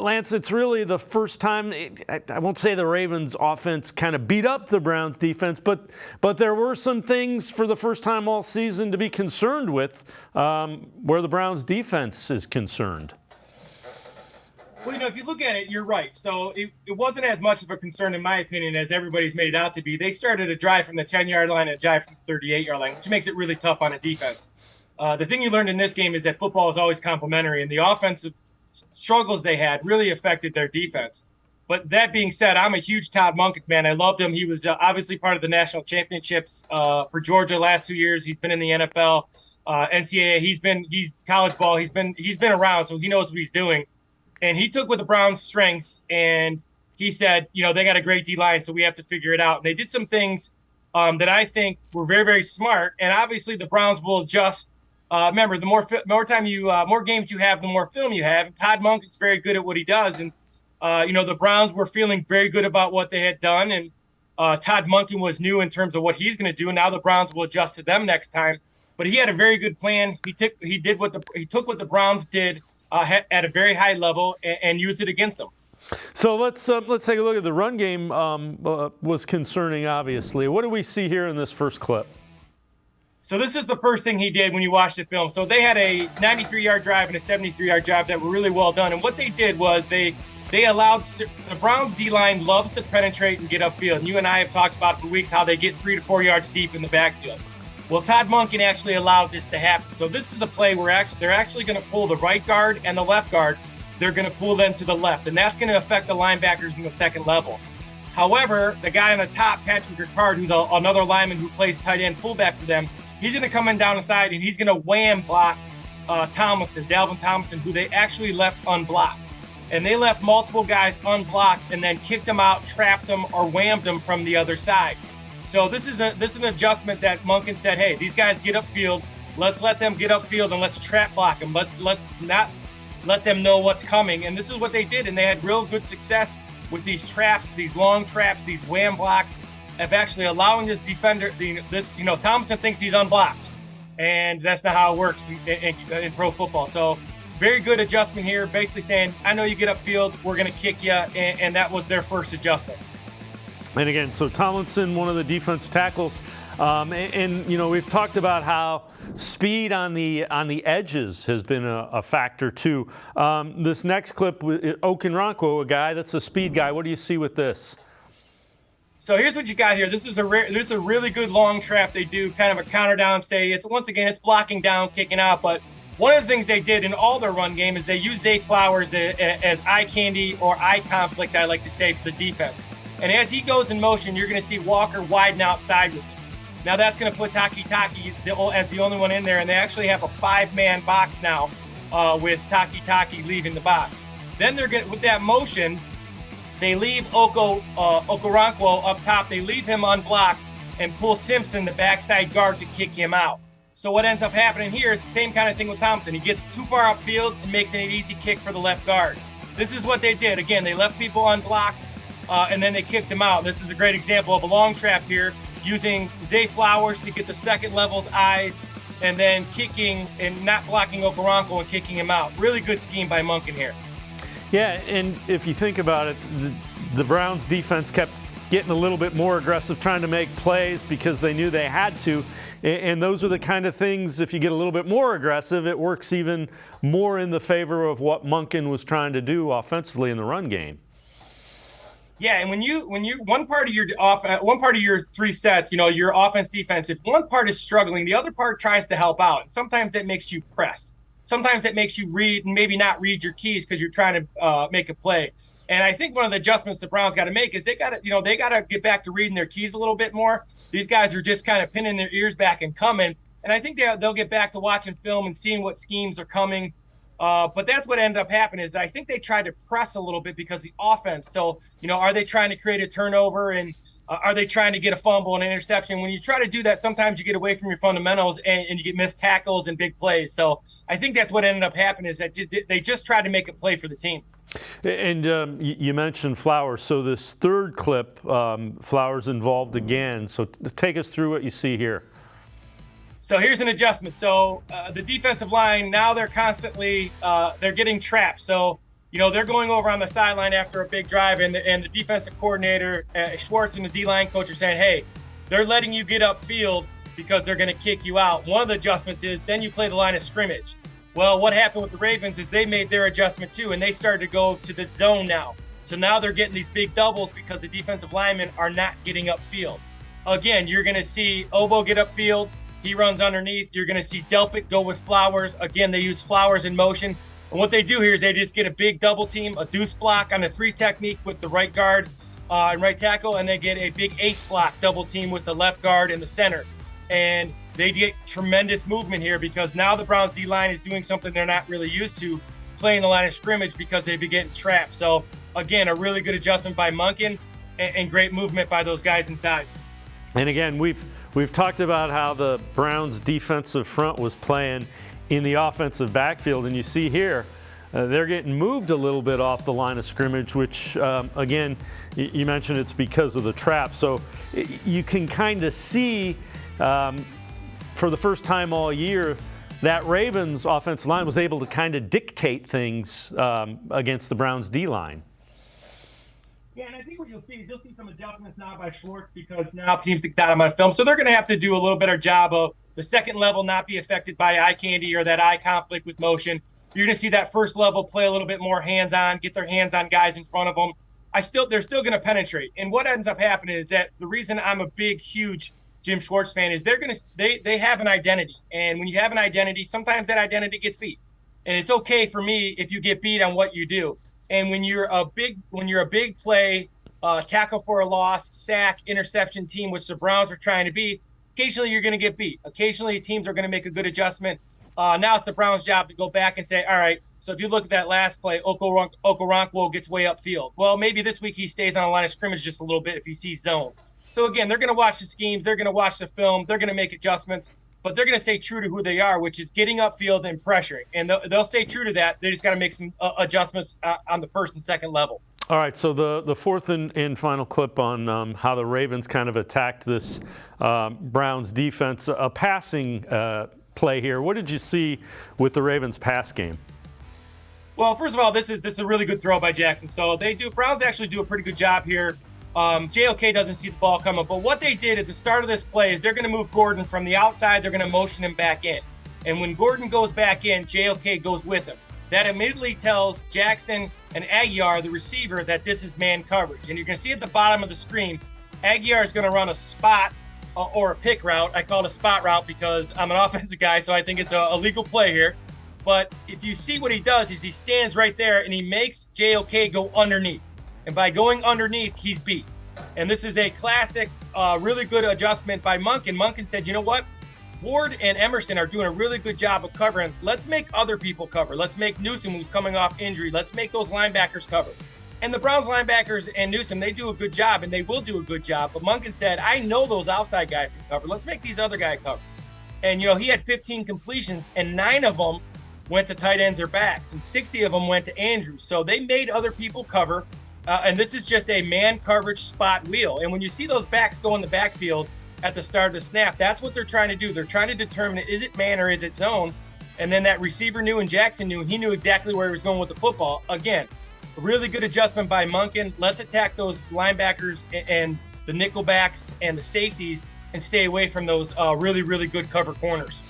Lance, it's really the first time, I won't say the Ravens offense kind of beat up the Browns defense, but there were some things for the first time all season to be concerned with where the Browns defense is concerned. Well, if you look at it, you're right. So it wasn't as much of a concern, in my opinion, as everybody's made it out to be. They started a drive from the 10-yard line and a drive from the 38-yard line, which makes it really tough on a defense. The thing you learned in this game is that football is always complementary, and the offensive struggles they had really affected their defense. But that being said, I'm a huge Todd Monken fan. I loved him. He was obviously part of the national championships for Georgia last 2 years. He's been in the NFL, NCAA. He's college ball. He's been around, so he knows what he's doing. And he took with the Browns' strengths, and he said, they got a great D-line, so we have to figure it out. And they did some things that I think were very, very smart. And obviously, the Browns will adjust. Remember, the more games you have, the more film you have. And Todd Monken's very good at what he does. And the Browns were feeling very good about what they had done. And Todd Monken was new in terms of what he's going to do. And now the Browns will adjust to them next time. But he had a very good plan. He took what the Browns did at a very high level and used it against them. So let's take a look at the run game. Was concerning, obviously. What do we see here in this first clip? So this is the first thing he did when you watch the film. So they had a 93-yard drive and a 73-yard drive that were really well done. And what they did was they allowed the Browns D-line loves to penetrate and get upfield. And you and I have talked about for weeks how they get 3 to 4 yards deep in the backfield. Well, Todd Monken actually allowed this to happen. So this is a play where they're actually going to pull the right guard and the left guard. They're going to pull them to the left, and that's going to affect the linebackers in the second level. However, the guy on the top, Patrick Ricard, who's another lineman who plays tight end fullback for them, he's going to come in down the side, and he's going to wham block Dalvin Tomlinson, who they actually left unblocked. And they left multiple guys unblocked and then kicked them out, trapped them, or whammed them from the other side. So this is an adjustment that Monken said, hey, these guys get upfield. Let's let them get upfield and let's trap block them. Let's not let them know what's coming. And this is what they did. And they had real good success with these traps, these long traps, these wham blocks of actually allowing this defender, Thompson thinks he's unblocked. And that's not how it works in pro football. So very good adjustment here, basically saying, I know you get upfield, we're going to kick you. And that was their first adjustment. And again, so Tomlinson, one of the defensive tackles, and we've talked about how speed on the edges has been a factor too. This next clip, Okonkwo, a guy that's a speed guy. What do you see with this? So here's what you got here. This is a really good long trap they do, kind of a counter down. It's blocking down, kicking out. But one of the things they did in all their run game is they use Zay Flowers as eye candy or eye conflict, I like to say, for the defense. And as he goes in motion, you're going to see Walker widen outside with him. Now that's going to put Taki as the only one in there, and they actually have a 5-man box now with Taki leaving the box. Then they're going with that motion, they leave Okonkwo up top. They leave him unblocked and pull Simpson, the backside guard, to kick him out. So what ends up happening here is the same kind of thing with Thompson. He gets too far upfield and makes it an easy kick for the left guard. This is what they did. Again, they left people unblocked. And then they kicked him out. This is a great example of a long trap here, using Zay Flowers to get the second level's eyes, and then kicking and not blocking Okonkwo and kicking him out. Really good scheme by Monken here. Yeah, and if you think about it, the Browns defense kept getting a little bit more aggressive, trying to make plays because they knew they had to. And those are the kind of things, if you get a little bit more aggressive, it works even more in the favor of what Monken was trying to do offensively in the run game. Yeah, and when you one part of your 3 sets, your offense, defense, if one part is struggling, the other part tries to help out. And sometimes that makes you press. Sometimes it makes you read and maybe not read your keys because you're trying to make a play. And I think one of the adjustments the Browns got to make is they got to get back to reading their keys a little bit more. These guys are just kind of pinning their ears back and coming. And I think they'll get back to watching film and seeing what schemes are coming. But that's what ended up happening is I think they tried to press a little bit because the offense. So, are they trying to create a turnover and are they trying to get a fumble and an interception? When you try to do that, sometimes you get away from your fundamentals and you get missed tackles and big plays. So I think that's what ended up happening is that they just tried to make a play for the team. And you mentioned Flowers. So this third clip, Flowers involved again. So take us through what you see here. So here's an adjustment. So the defensive line, now they're constantly they're getting trapped. So they're going over on the sideline after a big drive, and the defensive coordinator, Schwartz, and the D-line coach are saying, hey, they're letting you get upfield because they're going to kick you out. One of the adjustments is then you play the line of scrimmage. Well, what happened with the Ravens is they made their adjustment too, and they started to go to the zone now. So now they're getting these big doubles because the defensive linemen are not getting upfield. Again, you're going to see Obo get upfield. He runs underneath. You're going to see Delpit go with Flowers. Again, they use Flowers in motion. And what they do here is they just get a big double team, a deuce block on a 3 technique with the right guard and right tackle, and they get a big ace block double team with the left guard and the center. And they get tremendous movement here because now the Browns D-line is doing something they're not really used to, playing the line of scrimmage because they've been getting trapped. So, again, a really good adjustment by Monken and great movement by those guys inside. And again, we've talked about how the Browns defensive front was playing in the offensive backfield, and you see here they're getting moved a little bit off the line of scrimmage, which again, you mentioned it's because of the trap. So you can kind of see for the first time all year that Ravens offensive line was able to kind of dictate things against the Browns D-line. Yeah, and I think what you'll see some adjustments now by Schwartz because now teams got him on film. So they're going to have to do a little better job of the second level not be affected by eye candy or that eye conflict with motion. You're going to see that first level play a little bit more hands-on, get their hands on guys in front of them. They're still going to penetrate. And what ends up happening is that the reason I'm a big, huge Jim Schwartz fan is they have an identity. And when you have an identity, sometimes that identity gets beat. And it's okay for me if you get beat on what you do. And when you're a big play, tackle for a loss, sack, interception team, which the Browns are trying to be, occasionally you're going to get beat. Occasionally teams are going to make a good adjustment. Now it's the Browns' job to go back and say, all right, so if you look at that last play, Okoronkwo gets way upfield. Well, maybe this week he stays on a line of scrimmage just a little bit if he sees zone. So again, they're going to watch the schemes, they're going to watch the film, they're going to make adjustments, but they're going to stay true to who they are, which is getting upfield and pressuring. And they'll stay true to that. They just got to make some adjustments on the first and second level. All right, so the fourth and final clip on how the Ravens kind of attacked this Browns defense, a passing play here. What did you see with the Ravens pass game? Well, first of all, this is a really good throw by Jackson. So Browns actually do a pretty good job here. JOK doesn't see the ball coming, but what they did at the start of this play is they're going to move Gordon from the outside. They're going to motion him back in. And when Gordon goes back in, JOK goes with him. That immediately tells Jackson and Aguiar, the receiver, that this is man coverage. And you're going to see at the bottom of the screen, Aguiar is going to run a spot or a pick route. I call it a spot route because I'm an offensive guy, so I think it's a legal play here. But if you see what he does is he stands right there and he makes JOK go underneath. And by going underneath, he's beat. And this is a classic, really good adjustment by Monken. Monken said, you know what? Ward and Emerson are doing a really good job of covering. Let's make other people cover. Let's make Newsom, who's coming off injury. Let's make those linebackers cover. And the Browns linebackers and Newsom, they do a good job, and they will do a good job. But Monken said, I know those outside guys can cover. Let's make these other guys cover. And, he had 15 completions, and 9 of them went to tight ends or backs, and 60 of them went to Andrews. So they made other people cover. And this is just a man coverage spot wheel. And when you see those backs go in the backfield at the start of the snap, that's what they're trying to do. They're trying to determine, is it man or is it zone? And then that receiver knew and Jackson knew. He knew exactly where he was going with the football. Again, a really good adjustment by Monken. Let's attack those linebackers and the nickel backs and the safeties and stay away from those really, really good cover corners.